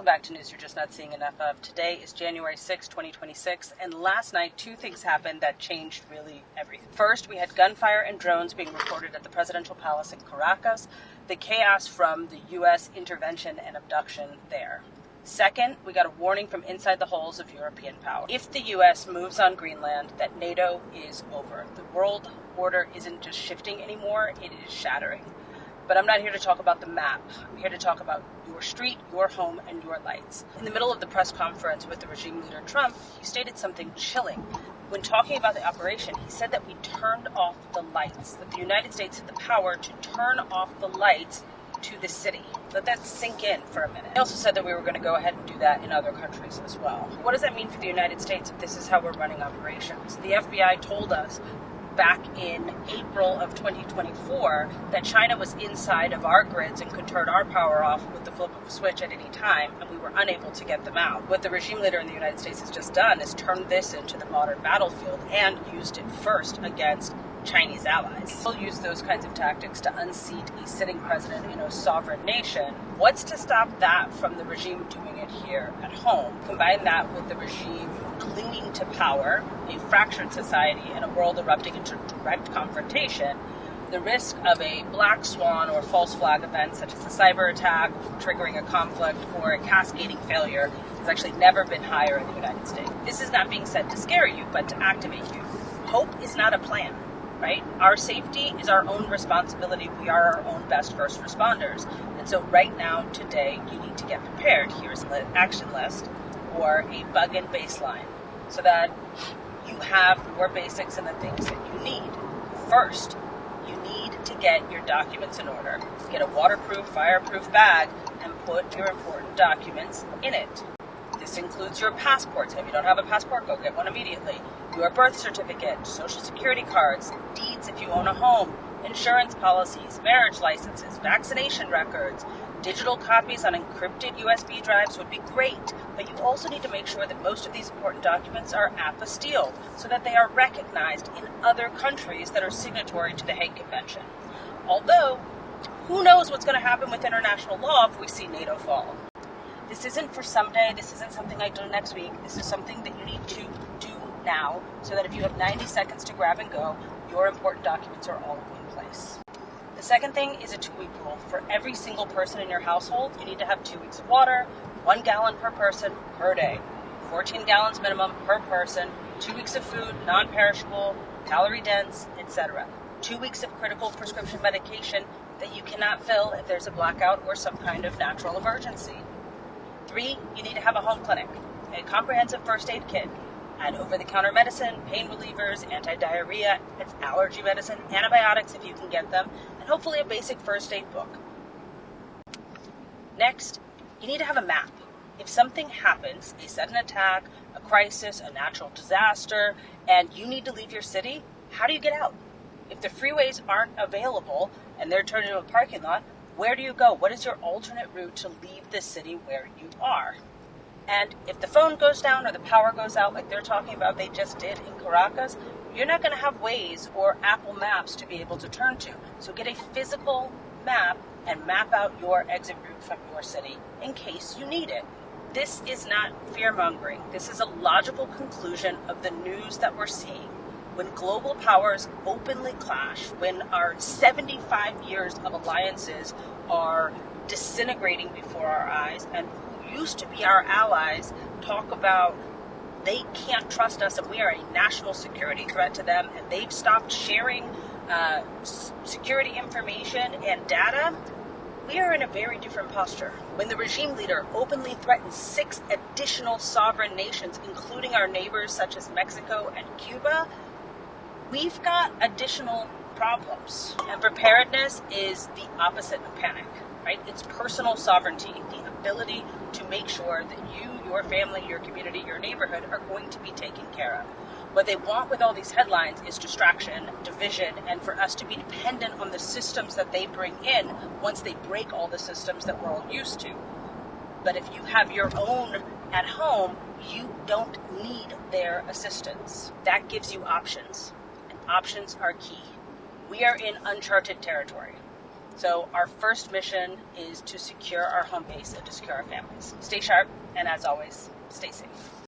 Welcome back to News You're Just Not Seeing Enough of. Today is January 6, 2026, and last night two things happened that changed really everything. First, we had gunfire and drones being reported at the presidential palace in Caracas, the chaos from the U.S. intervention and abduction there. Second, we got a warning from inside the halls of European power. If the U.S. moves on Greenland, that NATO is over. The world order isn't just shifting anymore, it is shattering. But I'm not here to talk about the map. I'm here to talk about your street, your home, and your lights. In the middle of the press conference with the regime leader Trump, he stated something chilling. When talking about the operation, he said that we turned off the lights, that the United States had the power to turn off the lights to the city. Let that sink in for a minute. He also said that we were going to go ahead and do that in other countries as well. What does that mean for the United States if this is how we're running operations? The FBI told us back in April of 2024 that China was inside of our grids and could turn our power off with the flip of a switch at any time, and we were unable to get them out. What the regime leader in the United States has just done is turned this into the modern battlefield and used it first against Chinese allies. We'll use those kinds of tactics to unseat a sitting president in a sovereign nation. What's to stop that from the regime doing it here at home? Combine that with the regime clinging to power, a fractured society, and a world erupting into direct confrontation, the risk of a black swan or false flag event such as a cyber attack triggering a conflict or a cascading failure has actually never been higher in the United States. This is not being said to scare you, but to activate you. Hope is not a plan. Right? Our safety is our own responsibility. We are our own best first responders. And so right now, today, you need to get prepared. Here's an action list or a bug-in baseline so that you have your basics and the things that you need. First, you need to get your documents in order. Get a waterproof, fireproof bag and put your important documents in it. This includes your passports. If you don't have a passport, go get one immediately. Your birth certificate, social security cards, deeds if you own a home, insurance policies, marriage licenses, vaccination records. Digital copies on encrypted USB drives would be great, but you also need to make sure that most of these important documents are apostilled so that they are recognized in other countries that are signatory to the Hague Convention. Although, who knows what's going to happen with international law if we see NATO fall. This isn't for someday. This isn't something I do next week. This is something that you need to do now so that if you have 90 seconds to grab and go, your important documents are all in one place. The second thing is a 2-week rule. For every single person in your household, you need to have 2 weeks of water, 1 gallon per person per day, 14 gallons minimum per person, 2 weeks of food, non-perishable, calorie dense, etc. 2 weeks of critical prescription medication that you cannot fill if there's a blackout or some kind of natural emergency. 3, you need to have a home clinic, a comprehensive first aid kit, and over-the-counter medicine, pain relievers, anti-diarrhea, allergy medicine, antibiotics if you can get them, and hopefully a basic first aid book. Next, you need to have a map. If something happens, a sudden attack, a crisis, a natural disaster, and you need to leave your city, how do you get out? If the freeways aren't available and they're turned into a parking lot, where do you go? What is your alternate route to leave the city where you are? And if the phone goes down or the power goes out like they're talking about they just did in Caracas, you're not going to have Waze or Apple Maps to be able to turn to. So get a physical map and map out your exit route from your city in case you need it. This is not fear-mongering. This is a logical conclusion of the news that we're seeing. When global powers openly clash, when our 75 years of alliances are disintegrating before our eyes, and who used to be our allies talk about they can't trust us and we are a national security threat to them, and they've stopped sharing security information and data, we are in a very different posture. When the regime leader openly threatens 6 additional sovereign nations, including our neighbors such as Mexico and Cuba, we've got additional problems. And preparedness is the opposite of panic, right? It's personal sovereignty, the ability to make sure that you, your family, your community, your neighborhood are going to be taken care of. What they want with all these headlines is distraction, division, and for us to be dependent on the systems that they bring in once they break all the systems that we're all used to. But if you have your own at home, you don't need their assistance. That gives you options. Options are key. We are in uncharted territory. So our first mission is to secure our home base and to secure our families. Stay sharp, and as always, stay safe.